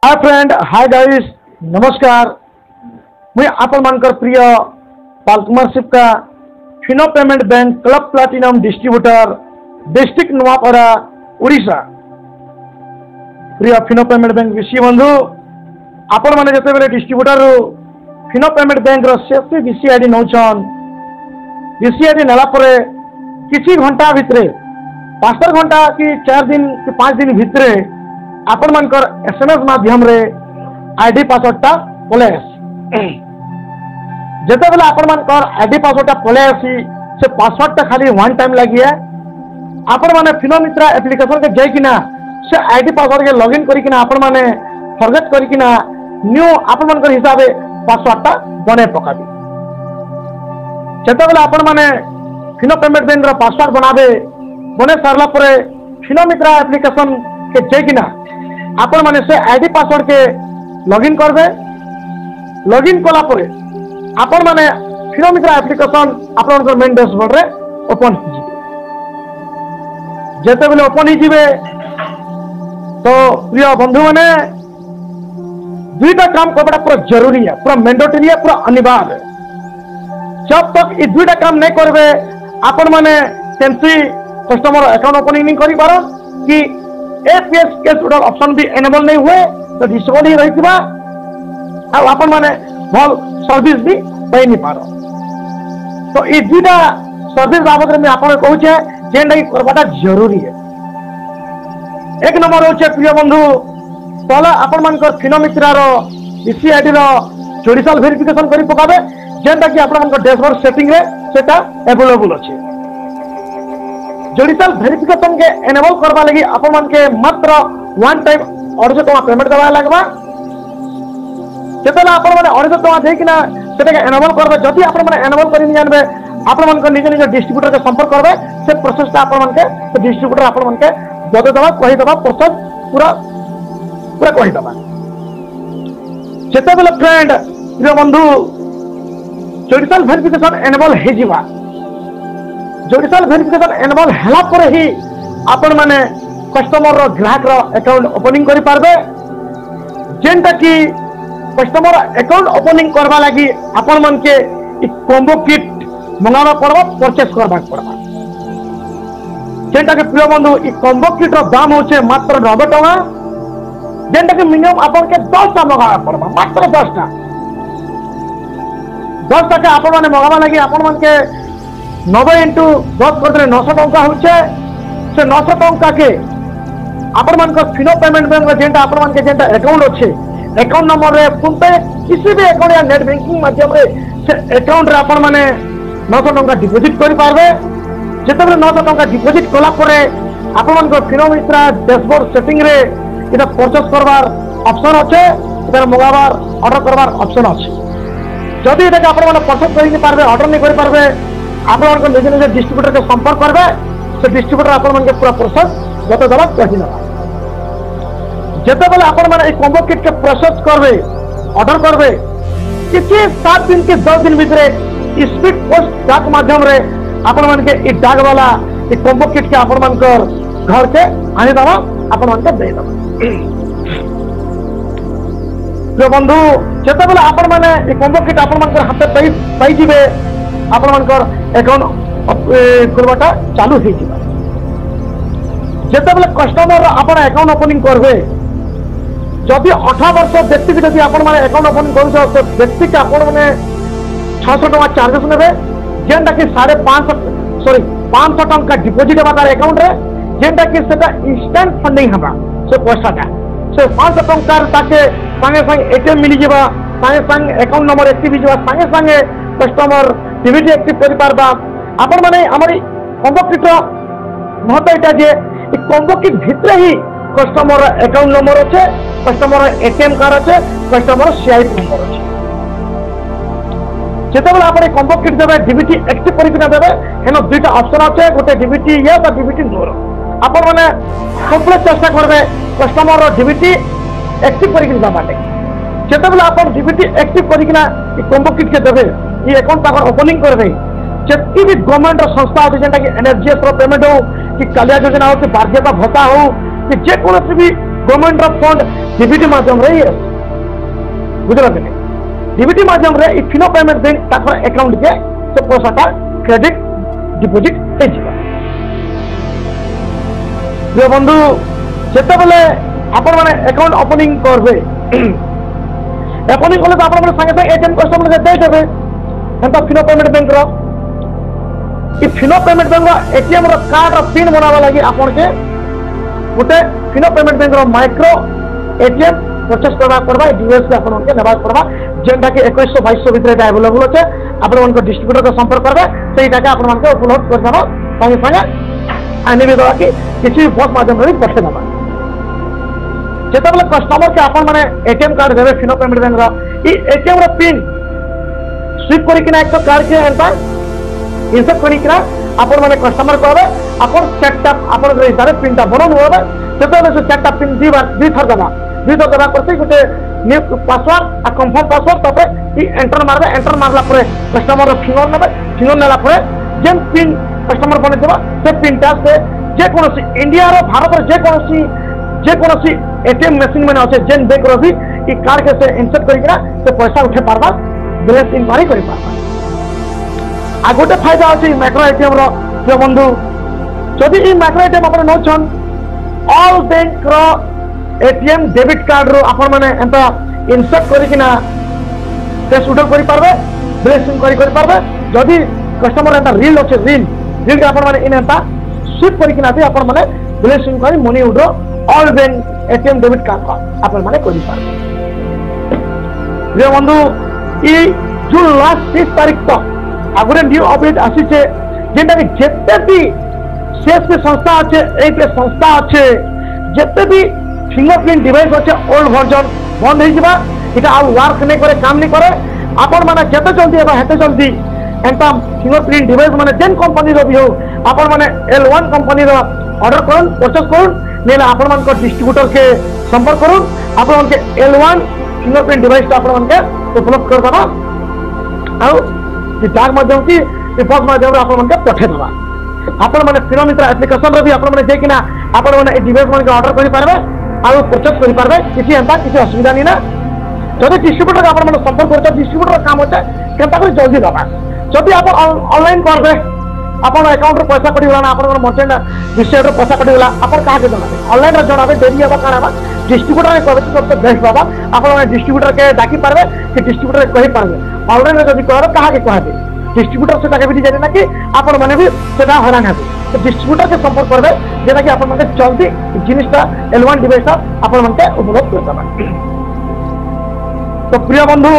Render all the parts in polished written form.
Hi friend, hi guys, नमस्कार। मैं आपण मानकर प्रिय Palkumar Sipka Fino payment bank club platinum distributor district Nuapada Odisha. प्रिय फिनो पेमेंट बैंक विषय बंधु आपण माने जते बेले डिस्ट्रीब्यूटर फिनो पेमेंट बैंक रो सेफ्टी बीसीआईडी नौचन बीसीआईडी नेला परे किछि घंटा भितरे 5 घंटा कि 4 दिन कि 5 दिन भितरे आपण मानकर एसएमएस माध्यम रे आईडी पासवर्ड टा पले जते बेले आपण मानकर आईडी पासवर्ड टा पले आसी से पासवर्ड टा खाली वन टाइम लगी है। आपण माने फिनोमित्रा एप्लीकेशन के जाई किना से आईडी पासवर्ड के लॉगिन करी किना आपण माने फॉरगेट करी किना न्यू आपण मानकर हिसाबे पासवर्ड टा बने पकाबी। जते बेले आपण माने फिनो पेमेंट बैंक रो पासवर्ड बनाबे बने सारला परे फिनोमित्रा एप्लीकेशन के जाई किना आपण माने से आईडी पासवर्ड के लॉगिन करबे। लॉगिन कला परे आपण माने फिनोमित्रा एप्लीकेशन आपण को मेन डैशबोर्ड रे ओपन हो जिवे। जेते बेले ओपन हो जिवे तो प्रिय बंधु माने दुईटा काम करबा पूरा जरूरी है, पूरा मैंडेटरी है, पूरा अनिवार्य है। जब तक ये दुईटा काम नहीं करबे आपण माने केमसी कस्टमर अकाउंट ओपनिंग नहीं करि पारो कि एपीएस केस उडल ऑप्शन भी एनेबल नहीं हुए तो डिसेबल ही रहिबा आ आपण माने भल सर्विस भी पाई नहीं पारो। तो ई दुटा सर्विस बाबत में आपण कहू छे जेंडा की करबाटा जरूरी है। एक नंबर होचे प्रिय बंधु पहला आपण मानकर फिनोमित्रा रो बीसीआईडी रो जुडिशियल वेरिफिकेशन करी पकाबे जेंडा की आपण मानकर डैशबोर्ड सेटिंग रे सेटा अवेलेबल अछि। जुडिशियल वेरिफिकेशन के एनेबल करबा लगी आपण मान के मात्र वन टाइम 250 टका पेमेंट देबा लागबा। जेतला आपण माने 250 टका दे किना सेटा के एनेबल करबे। जदि आपण माने एनेबल करि नि जानबे आपण मान के निज निज डिस्ट्रीब्यूटर के संपर्क करबे। से प्रोसेस ता आपण मान के से डिस्ट्रीब्यूटर आपण मान के बदे देबा कहि देबा प्रोसेस पूरा पूरा कहि देबा। जेते बेले फ्रेंड प्रिय बंधु जुडिशियल वेरिफिकेशन एनेबल हे जिवा। जुडिशियल वेरिफिकेशन एनेबल हला पर ही आपण माने कस्टमर रो ग्राहक रो अकाउंट ओपनिंग करि पारबे। जेंटा कि कस्टमर अकाउंट ओपनिंग करबा लागि आपण मन के इ कॉम्बो किट मंगावा पड़बा, परचेस करबा पड़बा। जेंटा कि प्रिय बंधु इ कॉम्बो किट रो दाम होचे मात्र 90 टका। जेंटा कि मिनिमम आपण के 10 टा मंगावा पड़बा, मात्र 10 टा। 10 टका आपण माने मंगावा लागि आपण मन के 90 इंटू 10 करते 900 टंका होचे। से 900 टंका के आपण मान को फिनो पेमेंट बैंक में जेंटा आपण मान के जेंटा अकाउंट अच्छे अकाउंट नंबर रे फोन पे किसी भी अकाउंट या नेट बैंकिंग माध्यम रे से अकाउंट रे आपण माने 900 टंका डिपॉजिट करि पारबे। जेते बेले 900 टंका डिपॉजिट कला परे आपण मान को फिनोमित्रा डैशबोर्ड सेटिंग रे इटा परचेस करबार ऑप्शन अच्छे, इधर मंगाबार ऑर्डर करबार ऑप्शन अच्छे। जदि इटा आपण माने परचेस करि नि पारबे, ऑर्डर नि करि पारबे, आपण को निज निज डिस्ट्रीब्यूटर के संपर्क करबे। से डिस्ट्रीब्यूटर आपण मन के पूरा प्रोसेस जते दला कहि ना। जते बेले आपण माने ए कॉम्बो किट के प्रोसेस करबे, ऑर्डर करबे, किछि 7 दिन के 10 दिन भीतर स्पीड पोस्ट डाक माध्यम रे आपण मन के ए डाक वाला ए कॉम्बो किट के आपण मन कर घर के आनि दवा, आपण मन के दे दवा। जो बंधु जते बेले आपण माने ए कॉम्बो किट आपण मन कर हाथे पाई जिवे आपण मन कर अकाउंट करबाटा चालू हे जिबा। जेते बेले कस्टमर आपण अकाउंट ओपनिंग करबे, जदि 18 वर्ष व्यक्ति के जदि आपण माने अकाउंट ओपनिंग करू तो व्यक्ति के आपण माने 600 टका चार्जेस नेबे। जेंटा कि 500 टका डिपॉजिट हेबा तार अकाउंट रे, जेंटा कि सेटा इंस्टेंट फंडिंग हेबा। से पैसाटा से 500 टका ताके संगे संगे एटीएम मिली जिबा, संगे संगे अकाउंट नंबर एक्टिव हो जिबा, संगे संगे कस्टमर डीबीटी एक्टिव करि पारबा। आपण माने हमरी कॉम्बो किट महत्व एटा जे इ कॉम्बो किट भितरे ही कस्टमर अकाउंट नंबर अच्छे, कस्टमर एटीएम कार्ड अच्छे, कस्टमर सीआईपी नंबर अच्छे। जेते बेले आपण कॉम्बो किट देबे डीबीटी एक्टिव करि किना देबे, हेनो दुईटा ऑप्शन अच्छे, गोटे डीबीटी ये बा डीबीटी नो। आपण माने कंप्लीट चेष्टा करबे कस्टमर रो डीबीटी एक्टिव करि किना बाटे। जेते बेले आपण डीबीटी एक्टिव करि किना इ कॉम्बो किट के देबे, इ अकाउंट ताकर ओपनिंग करबे। जितनी भी गवर्नमेंट संस्था अच्छे जेंटा कि एनएफजीएस रो पेमेंट हो कि कालिया योजना हो कि बार्धक्यता भत्ता हो कि जेकोसी भी गवर्नमेंट फंड डीबीटी माध्यम रे बुझल कि डीबीटी माध्यम रे फिनो पेमेंट बैंक ताकर अकाउंट के से पैसाटा क्रेडिट डिपोजिट हो जिबा जो बंधु जेते बेले आपण माने अकाउंट ओपनिंग करबे ओपनिंग कले तो आपण माने संगे एटीएम कस्टमर के दे देबे एंता फिनो पेमेंट बैंक रो ई फिनो पेमेंट बैंक रो एटीएम रो कार्ड रो पिन बनावा लागि आपण के गोटे फिनो पेमेंट बैंक रो माइक्रो एटीएम परचेस करबा पड़बा डिवाइस के आपण के नेबा पड़बा जेंटा के 2100 2200 भीतर अवेलेबल अछि आपण मन को डिस्ट्रीब्यूटर के संपर्क करबे सेटा के आपण मन के उपलब्ध कर देबो संगे संगे आने भी दवा कि किसी पोस्ट माध्यम रे पठे देबा जेते बेले कस्टमर के आपण माने एटीएम कार्ड देबे फिनो पेमेंट बैंक रो ई एटीएम रो पिन स्विप करी कि ना एक कार्ड के एंता इंसर्ट करी कि ना आपण माने कस्टमर कहबे आपण चेकटा आपण रे हिसाब पिन ता बनन होबे सेते से चेकटा पिन दी थर दबा करते गोटे न्यू पासवर्ड आ कंफर्म पासवर्ड तबे ई एंटर मारबे एंटर मारला परे कस्टमर रो फिंगर नेला परे जेन पिन कस्टमर बने देबा से पिन टा से जे कोनोसी इंडिया रो भारत रो जे कोनोसी एटीएम मशीन में আছে जेन बैंक रो भी ई कार्ड के से इंसर्ट करी कि ना से पैसा उठे पारबा बैलेंस इंक्वायरी करि पारबा आ गोटे फायदा अछि मैक्रो एटीएम रो जो बंधु जदि ई मैक्रो एटीएम अपन न छन ऑल बैंक रो एटीएम डेबिट कार्ड रो अपन माने एंता इंसर्ट करी कि ना से सुडल करि पारबे बैलेंस इंक्वायरी करि पारबे जदि कस्टमर एंता रील अछि रील के अपन माने इन एंता स्विप करी कि ना अपन माने balance enquiry money withdraw all bank ATM debit card अपन माने करि पारबे जे बंधु ई जून लास्ट 30 तारीख तक आगुरे न्यू अपडेट आसीचे जेंटा कि जेते भी सीएसपी संस्था अच्छे एपी संस्था अच्छे जेते भी फिंगरप्रिंट डिवाइस अच्छे ओल्ड वर्जन बंद हो जाबा इटा आ वर्क नहीं करे काम नहीं करे आपण माने जेते जल्दी एबा हेते जल्दी एंता फिंगरप्रिंट डिवाइस माने जेन कंपनी रो भी हो आपण माने L1 कंपनी रो ऑर्डर करन परचेस करन नेला आपण मान को डिस्ट्रीब्यूटर के संपर्क करन आपण मान के L1 फिंगरप्रिंट डिवाइस आपण मान के उपलब्ध कर दबा आ डाक माध्यम की पोस्ट माध्यम आपण मन के पठे दबा आपण माने फिनो मित्र एप्लीकेशन रे भी आपण माने जे किना आपण माने ए डिवाइस मन के ऑर्डर करि पारबे आ परचेस करि पारबे किछि एंता किछि असुविधा नहीं ना जदि डिस्ट्रीब्यूटर के आपण माने संपर्क करते डिस्ट्रीब्यूटर काम होता केनता कर जल्दी दबा जदि आपण ऑनलाइन करबे आपण अकाउंट रो पैसा कटि गला आपण मर्चेंट डिस्ट्रीब्यूटर पैसा कटि गला आपण कहा के जणाबे ऑनलाइन रे जणाबे देरी हेबा कानाबा डिस्ट्रीब्यूटर के कहबे सबसे बेस्ट बाबा आपण माने डिस्ट्रीब्यूटर के डाकी पारबे कि डिस्ट्रीब्यूटर कहि पारबे ऑनलाइन रे जदि कहबे कहा के कहबे डिस्ट्रीब्यूटर से ताके भी जाने ना कि आपण माने भी सेटा हरान हेबे तो डिस्ट्रीब्यूटर के संपर्क करबे जेना कि आपण माने जल्दी जिनिसटा L1 डिवाइस आपण माने उपलब्ध कर दबा तो प्रिय बंधु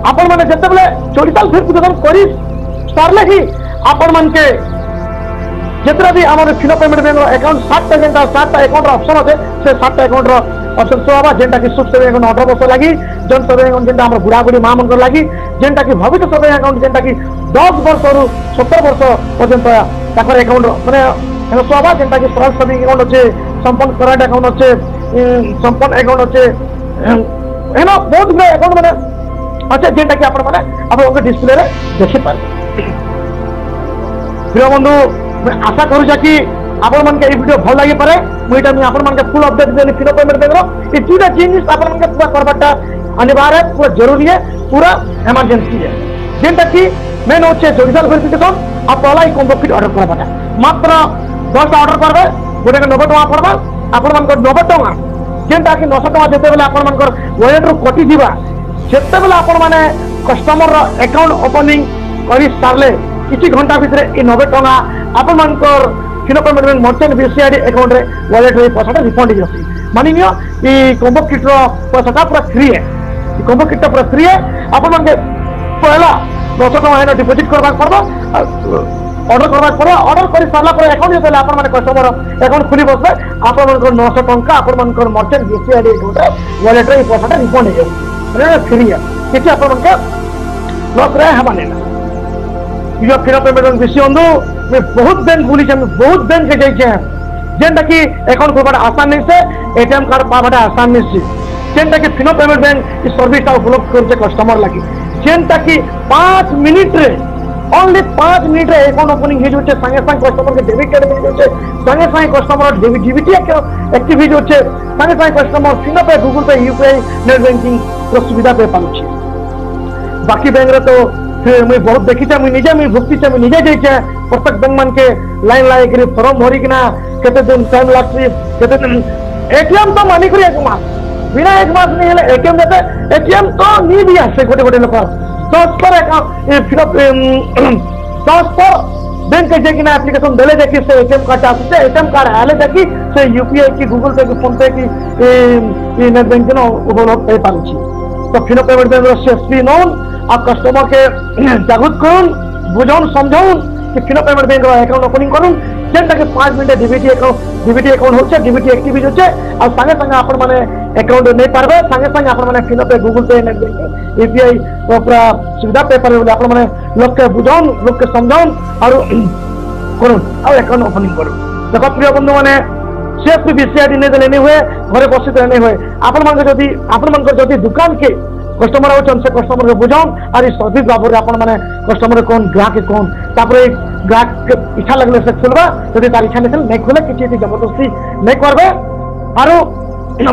आपण माने जते बेले 44 फिर कुदन करी सारले ही आपण मान के जेतरा भी हमर फिनो पेमेंट बैंक अकाउंट 7 टा जेंटा 7 टा अकाउंट ऑप्शन আছে से 7 टा अकाउंट रो ऑप्शन सोबा जेंटा कि सुख सेविंग अकाउंट 18 वर्ष लागि जन सेविंग अकाउंट जेंटा हमर बुढ़ा बुढ़ी मां मन लागि जेंटा कि भविष्य सेविंग अकाउंट जेंटा कि 10 वर्ष रु 70 वर्ष पर्यंत ताकर अकाउंट माने एनो सोबा जेंटा कि सरल सेविंग अकाउंट আছে संपन्न करंट अकाउंट আছে संपन्न अकाउंट আছে एनो बहुत बड़े अकाउंट माने अच्छा जेंटा कि आपण माने आपण डिस्प्ले रे देखि पार प्रिय बंधु मैं आशा करूँ कि आपण मन के वीडियो भल लगे पारे मुइटा मैं आपण मन के फुल अपडेट देनी फिनो पेमेंट देनो ई दुटा चीज आपण मन के पूरा करबाटा अनिवार्य पूरा जरूरी है पूरा इमरजेंसी है जेंटा कि मेन होचे डिजिटल वेरिफिकेशन आ पहला ही कॉम्बो किट ऑर्डर करबाटा मात्र 10 टा ऑर्डर करबे गोटे के 90 टका पड़बा आपण मन को 90 टका जेंटा कि 900 टका देते बेले आपण मन को वॉलेट रो कटि दिबा जेते बेले आपण माने कस्टमर रो अकाउंट ओपनिंग करि सारले किसी घंटा भितर ये 90 टका आपण मानकर Fino payment bank merchant BCID account रे वॉलेट रे पैसा रिफंड हो जासी मानि नियो ई कॉम्बो किट रो पैसा पूरा फ्री है ई कॉम्बो किट पूरा फ्री है आपण मन के पहला 200 टका है डिपॉजिट करबा पड़बा ऑर्डर करबा पड़बा ऑर्डर करि सारला पर अकाउंट देला आपण माने कस्टमर अकाउंट खुली बसबे आपण मन को 900 टका आपण मन को मर्चेंट बीसीआईडी अकाउंट रे वॉलेट रे पैसा रिफंड हो जासी रे फ्री है किछि आपण मन के लॉस रे हमाने ना यो फिनो पेमेंट बेसी बंधु मैं बहुत बैंक बुली मैं बहुत बैंक के जाइए जेनटा कि अकाउंट खोलबाटा आसान नहीं से एटीएम कार्ड पाबाटा आसान नहीं से जेनटा कि फिनो पेमेंट बैंक इस सर्विस उपलब्ध करछे कस्टमर लागि जेनटा कि 5 मिनिट रे ओनली 5 मिनट रे अकाउंट ओपनिंग हो जाए संगे संगे कस्टमर के डेबिट कार्ड मिल जाए संगे संगे कस्टमर डीबीटी एक्टिव हो जाए संगे संगे कस्टमर फिनो पे गूगल पे यूपीआई नेट बैंकिंग रो सुविधा पे पाउछ बाकी बैंक रे तो मुझे बहुत देखी मुझे निजे मुझे भुगती मुझे निजे जाइए प्रत्येक बैंक मान के लाइन लाइक फॉर्म भरिकिना केते दिन टाइम लागसी केते दिन एटीएम तो मानी करी 1 मास बिना 1 मास नहीं हेले एटीएम देते एटीएम तो नहीं भी आसे गोटे गोटे लोक 10 पर बैंक के जेकिना एप्लीकेशन देले देखी से एटीएम कार्ड आसे एटीएम कार्ड आले देखी से यूपीआई की गूगल पे की फोन पे की नेट बैंकिंग उपलब्ध हो पाउछि तो Fino payment bank CSP known आप कस्टमर के जागृत करुन बुझाउन समझाउन कि Fino payment bank account opening करुन जेनटा के 5 मिनट डीबीटी अकाउंट होचे डीबीटी एक्टिव होचे और संगे संगे आपण माने अकाउंट नहीं पारबे संगे संगे आपण माने फिनो पे गूगल पे नेट बैंकिंग यूपीआई पूरा सुविधा पे पारबे बोले आपण माने लोग के बुझाउन लोग के समझाउन और करुन और अकाउंट ओपनिंग करुन देखो प्रिय बंधु माने सीएसपी बीसीआईडी नहीं देले नहीं हुए घरे बसित नहीं हुए आपण मान जदि दुकान के कस्टमर होचन से कस्टमर के बुझाउन और सर्विस बाबू आपण माने कस्टमर कौन ग्राहक कौन तापर ग्राहक के इच्छा लगले से खुलबा यदि तार इच्छा नहीं खुले किसी जबरदस्ती नहीं करबे और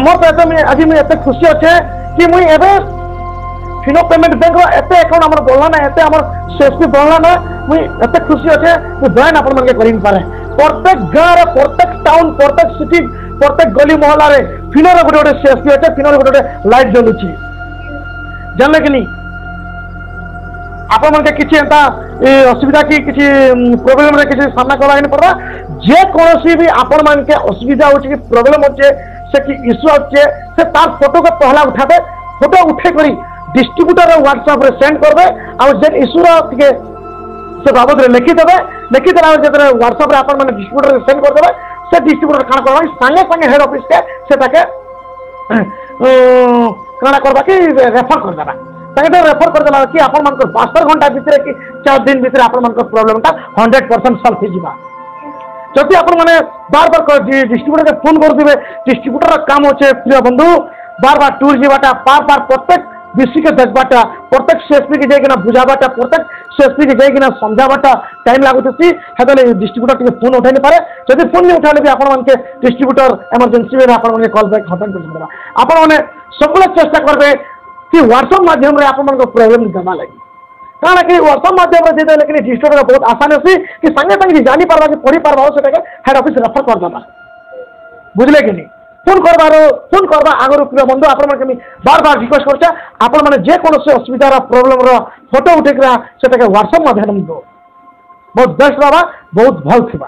मोर तो मैं आज मैं एते खुशी अच्छे कि मुई एबे फिनो पेमेंट बैंक एते अकाउंट हमर बोलना ना एते हमर सीएसपी बोलना ना मुई एते खुशी अच्छे कि जॉइन आपण मन के करिन पारे प्रत्येक गाँव प्रत्येक टाउन प्रत्येक सिटी प्रत्येक गली मोहल्ला रे फिनो रे गोटे सीएसपी अच्छे फिनो रे गोटे लाइट जलुची जानले कि नहीं आपण मन के किछि एता असुविधा की किछि प्रॉब्लम रे किछि सामना करबा नहीं पड़बा जे कोनोसी भी आपण मन के असुविधा होछि कि प्रॉब्लम होछि से कि इशू होछि से तार फोटो के पहला उठाबे फोटो उठे करी डिस्ट्रीब्यूटर व्हाट्सएप रे सेंड करबे और जे इशू रो के से बाबत रे लिखि देला जे व्हाट्सएप रे आपण मन डिस्ट्रीब्यूटर रे सेंड कर देबे से डिस्ट्रीब्यूटर काना करबा संगे संगे हेड ऑफिस के से ताके काना करबा कि रेफर कर देबा ताके रेफर कर देला कि आपण मन को 72 घंटा भीतर कि 4 दिन भीतर आपण मन को प्रॉब्लम ता 100% सॉल्व हो जिबा जदि आपण माने बार बार डिस्ट्रीब्यूटर के फोन कर दिबे डिस्ट्रीब्यूटर काम होचे प्रिय बंधु बार बार टूर जीवाटा बार बार प्रत्येक बीसी के देखबाटा प्रत्येक सीएसपी के जाइकिना बुझाबाटा प्रत्येक सीएसपी के जाइकिना समझाबाटा टाइम लागुतसी हेतले डिस्ट्रीब्यूटर के फोन उठाई नहीं पारे जदि फोन नहीं उठाले भी आपण मन के डिस्ट्रीब्यूटर इमरजेंसी में आपण मन के कॉल बैक हटन कर देबा आपण माने सबले चेष्टा करबे कि व्हाट्सएप माध्यम रे आपण मन को प्रॉब्लम देबा लागि कारण कि व्हाट्सएप माध्यम रे देते लेकिन डिस्ट्रीब्यूटर बहुत आसान होसी कि संगे संगे जानी पारबा कि पढ़ी पारबा सेटा के हेड ऑफिस रेफर कर देबा बुझले कि नहीं फोन करबा आगर प्रिय बंधु आपण मन के बार बार रिक्वेस्ट करछा आपण माने जे कोनो से असुविधा रा प्रॉब्लम रा फोटो उठेकरा सेटा के व्हाट्सएप माध्यम दो बहुत बेस्ट रहबा बहुत भल थिबा।